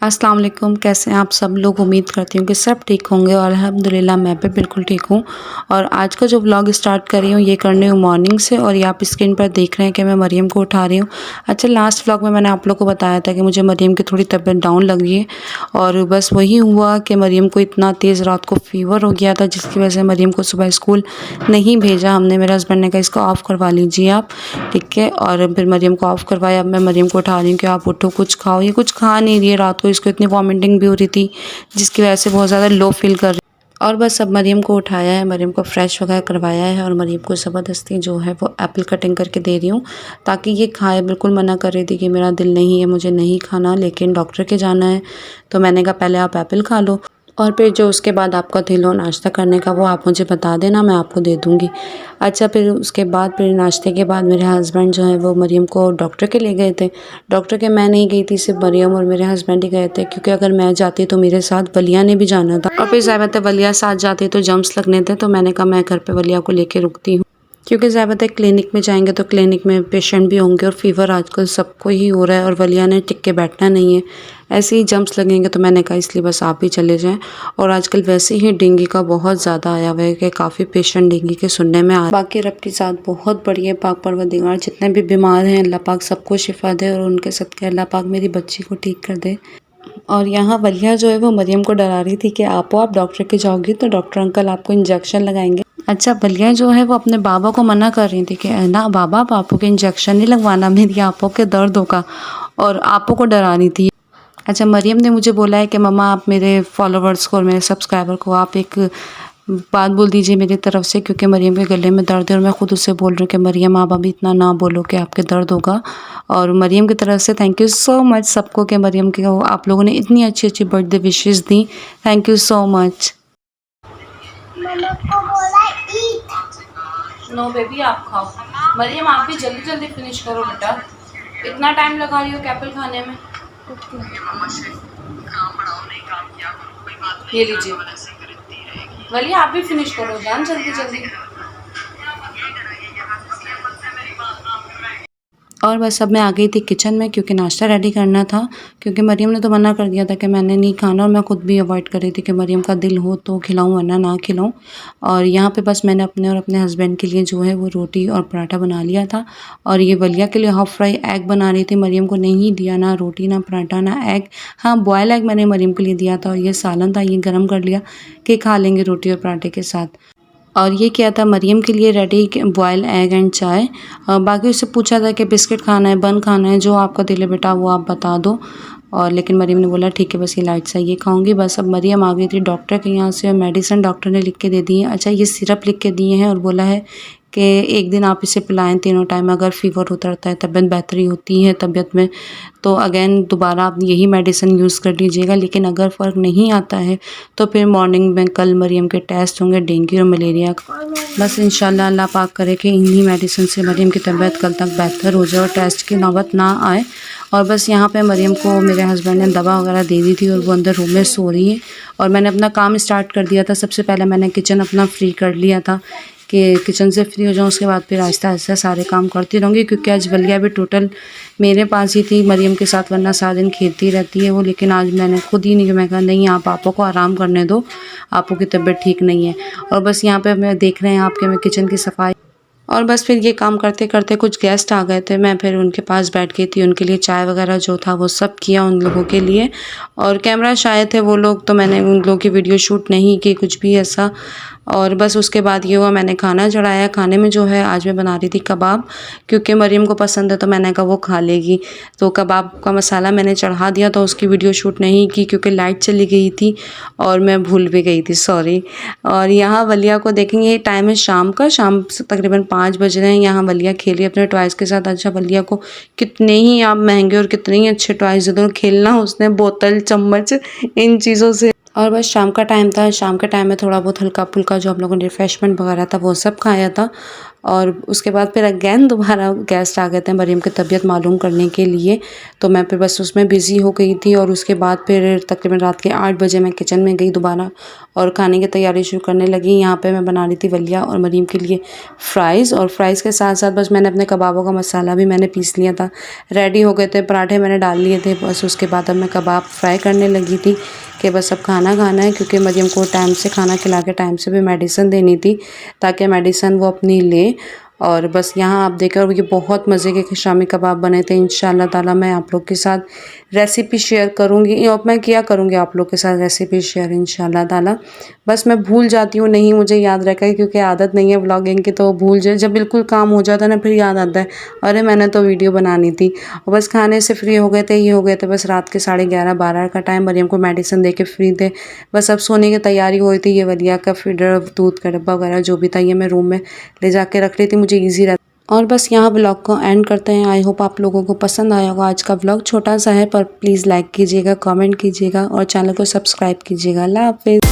अस्सलाम वालेकुम, कैसे हैं आप सब लोग। उम्मीद करती हूँ कि सब ठीक होंगे और अल्हम्दुलिल्लाह मैं भी बिल्कुल ठीक हूँ। और आज का जो व्लॉग स्टार्ट कर रही हूँ ये करने हूँ मॉर्निंग से, और ये आप स्क्रीन पर देख रहे हैं कि मैं मरियम को उठा रही हूँ। अच्छा, लास्ट व्लॉग में मैंने आप लोग को बताया था कि मुझे मरियम की थोड़ी तबीयत डाउन लग रही है, और बस वही हुआ कि मरियम को इतना तेज़ रात को फ़ीवर हो गया था, जिसकी वजह से मरियम को सुबह स्कूल नहीं भेजा हमने। मेरे हस्बैंड ने कहा इसको ऑफ़ करवा लीजिए आप, ठीक है। और फिर मरियम को ऑफ़ करवाया। अब मैं मरियम को उठा रही हूँ कि आप उठो, कुछ खाओ। ये कुछ खा नहीं रही है रात को, इसको इतनी वॉमिटिंग भी हो रही थी जिसकी वजह से बहुत ज़्यादा लो फील कर रही। और बस अब मरियम को उठाया है, मरियम को फ्रेश वगैरह करवाया है, और मरियम को ज़बरदस्ती जो है वो एप्पल कटिंग करके दे रही हूँ ताकि ये खाए। बिल्कुल मना कर रही थी कि मेरा दिल नहीं है, मुझे नहीं खाना, लेकिन डॉक्टर के जाना है। तो मैंने कहा पहले आप एप्पल खा लो, और फिर जो उसके बाद आपका दिल हो नाश्ता करने का वो आप मुझे बता देना, मैं आपको दे दूँगी। अच्छा, फिर उसके बाद फिर नाश्ते के बाद मेरे हस्बैंड जो है वो मरियम को डॉक्टर के ले गए थे। डॉक्टर के मैं नहीं गई थी, सिर्फ मरियम और मेरे हस्बैंड ही गए थे, क्योंकि अगर मैं जाती तो मेरे साथ वलिया ने भी जाना था, और फिर ज़ाहिर है वलिया साथ जाती तो जम्स लगने थे। तो मैंने कहा मैं घर पे वलिया को लेके रुकती हूँ, क्योंकि ज़्यादातर क्लिनिक में जाएंगे तो क्लिनिक में पेशेंट भी होंगे, और फ़ीवर आजकल सबको ही हो रहा है, और वलिया ने टिक के बैठना नहीं है, ऐसे ही जम्स लगेंगे। तो मैंने कहा इसलिए बस आप ही चले जाएं। और आजकल वैसे ही डेंगू का बहुत ज़्यादा आया हुआ है कि काफ़ी पेशेंट डेंगू के सुनने में आ। बाकी रब की ज़ात बहुत बड़ी है, पाक परवरदिगार जितने भी बीमार हैं अल्लाह पाक सबको शिफा दे, और उनके सदके अल्लाह पाक मेरी बच्ची को ठीक कर दे। और यहाँ वलिया जो है वो मरियम को डरा रही थी कि आप डॉक्टर के जाओगी तो डॉक्टर अंकल आपको इंजेक्शन लगाएंगे। अच्छा, वलिया जो है वो अपने बाबा को मना कर रही थी कि ना बाबा, आपो के इंजेक्शन नहीं लगवाना, मेरी आपो के दर्द होगा, और आपो को डरा रही थी। अच्छा, मरियम ने मुझे बोला है कि मम्मा आप मेरे फॉलोवर्स को और मेरे सब्सक्राइबर को आप एक बात बोल दीजिए मेरी तरफ से, क्योंकि मरियम के गले में दर्द है, और मैं खुद उससे बोल रही हूँ कि मरियम आप अभी इतना ना बोलो कि आपके दर्द होगा। और मरियम की तरफ से थैंक यू सो मच सबको कि मरियम के आप लोगों ने इतनी अच्छी अच्छी बर्थडे विशेस दी। Thank you so much. No baby, आप खाओ। मरियम आप भी जल्दी जल्दी फिनिश करो बेटा, इतना टाइम लगा रही हो एप्पल खाने में। ये लीजिए वली, आप भी फिनिश करो जान, जल्दी जल्दी। और बस अब मैं आ गई थी किचन में, क्योंकि नाश्ता रेडी करना था, क्योंकि मरियम ने तो मना कर दिया था कि मैंने नहीं खाना, और मैं खुद भी अवॉइड कर रही थी कि मरियम का दिल हो तो खिलाऊं वरना ना खिलाऊं। और यहाँ पे बस मैंने अपने और अपने हस्बैंड के लिए जो है वो रोटी और पराठा बना लिया था, और ये वलिया के लिए हाफ़ फ्राई एग बना रही थी। मरियम को नहीं दिया ना रोटी ना पराठा ना एग, हाँ बॉयल एग मैंने मरियम के लिए दिया था, और ये सालन था, ये गर्म कर लिया कि खा लेंगे रोटी और पराठे के साथ। और ये किया था मरियम के लिए रेडी बॉयल एग एंड चाय। बाकी उससे पूछा था कि बिस्किट खाना है, बन खाना है, जो आपका दिल है बेटा वो आप बता दो। और लेकिन मरियम ने बोला ठीक है बस ये लाइट सा ये खाऊंगी। बस अब मरियम आ गई थी डॉक्टर के यहाँ से, और मेडिसिन डॉक्टर ने लिख के दे दी है। अच्छा, ये सिरप लिख के दिए हैं, और बोला है कि एक दिन आप इसे पिलाएं तीनों टाइम, अगर फ़ीवर उतरता है, तबीयत बेहतरी होती है तबीयत में, तो अगेन दोबारा आप यही मेडिसिन यूज़ कर लीजिएगा। लेकिन अगर फ़र्क नहीं आता है तो फिर मॉर्निंग में कल मरियम के टेस्ट होंगे डेंगू और मलेरिया। बस इंशाल्लाह अल्लाह पाक करे कि इन्हीं मेडिसिन से मरियम की तबीयत कल तक बेहतर हो जाए और टेस्ट की नौबत ना आए। और बस यहाँ पे मरियम को मेरे हस्बैंड ने दवा वगैरह दे दी थी, और वो अंदर रूम में सो रही है, और मैंने अपना काम स्टार्ट कर दिया था। सबसे पहले मैंने किचन अपना फ्री कर लिया था कि किचन से फ्री हो जाऊँ, उसके बाद फिर आहिस्ता आहिस्ता सारे काम करती रहूँगी, क्योंकि आज वलिया भी टोटल मेरे पास ही थी मरियम के साथ, वरना सारा दिन खेलती रहती है वो। लेकिन आज मैंने खुद ही नहीं, मैं कहा नहीं आप आपो को आराम करने दो, आपो की तबीयत ठीक नहीं है। और बस यहाँ पे मैं देख रहे हैं आपके मैं किचन की सफाई, और बस फिर ये काम करते करते कुछ गेस्ट आ गए थे, मैं फिर उनके पास बैठ गई थी, उनके लिए चाय वगैरह जो था वो सब किया उन लोगों के लिए। और कैमरा शायद थे वो लोग, तो मैंने उन लोगों की वीडियो शूट नहीं की कुछ भी ऐसा। और बस उसके बाद ये हुआ, मैंने खाना चढ़ाया। खाने में जो है आज मैं बना रही थी कबाब, क्योंकि मरियम को पसंद है तो मैंने कहा वो खा लेगी। तो कबाब का मसाला मैंने चढ़ा दिया, तो उसकी वीडियो शूट नहीं की क्योंकि लाइट चली गई थी और मैं भूल भी गई थी, सॉरी। और यहाँ वलिया को देखेंगे, टाइम है शाम का, शाम से तकरीबन 5 बज रहे हैं। यहाँ वलिया खेली अपने टॉयज़ के साथ। अच्छा, वलिया को कितने ही आप महंगे और कितने ही अच्छे टॉयज़ दे दो, खेलना उसने बोतल चम्मच इन चीज़ों से। और बस शाम का टाइम था, शाम के टाइम में थोड़ा बहुत हल्का फुल्का जो हम लोगों ने रिफ़्रेशमेंट वगैरह था वो सब खाया था। और उसके बाद फिर अगेन दोबारा गेस्ट आ गए थे मरीम की तबीयत मालूम करने के लिए, तो मैं फिर बस उसमें बिज़ी हो गई थी। और उसके बाद फिर तकरीबन रात के 8 बजे मैं किचन में गई दोबारा और खाने की तैयारी शुरू करने लगी। यहाँ पे मैं बना रही थी वलिया और मरीम के लिए फ़्राइज़, और फ्राइज़ के साथ साथ बस मैंने अपने कबाबों का मसाला भी मैंने पीस लिया था, रेडी हो गए थे। पराठे मैंने डाल लिए थे, बस उसके बाद अब मैं कबाब फ्राई करने लगी थी कि बस अब खाना खाना है, क्योंकि मरियम को टाइम से खाना खिला के टाइम से भी मेडिसिन देनी थी ताकि मेडिसिन वो अपनी ले। और बस यहाँ आप देखें, और ये बहुत मज़े के शामी कबाब बने थे। इंशाल्लाह ताला मैं आप लोग के साथ रेसिपी शेयर करूँगी, और मैं किया करूँगी आप लोग के साथ रेसिपी शेयर इंशाल्लाह ताला। बस मैं भूल जाती हूँ, नहीं मुझे याद रखा, क्योंकि आदत नहीं है व्लॉगिंग की, तो भूल जाए जब बिल्कुल काम हो जाता है ना, फिर याद आता है अरे मैंने तो वीडियो बनानी थी। और बस खाने से फ्री हो गए थे, ये हो गए थे बस रात के 11:30-12 का टाइम। मरियम को मेडिसिन दे के फ्री थे, बस अब सोने की तैयारी हो रही थी। ये वलिया का फीडर, दूध का डब्बा वगैरह जो भी था ये मैं रूम में ले जाके रख रही थी, मुझे ईजी रहता। और बस यहाँ ब्लॉग को एंड करते हैं। आई होप आप लोगों को पसंद आया होगा। आज का ब्लॉग छोटा सा है, पर प्लीज़ लाइक कीजिएगा, कमेंट कीजिएगा और चैनल को सब्सक्राइब कीजिएगा। अल्लाह हाफ़िज़।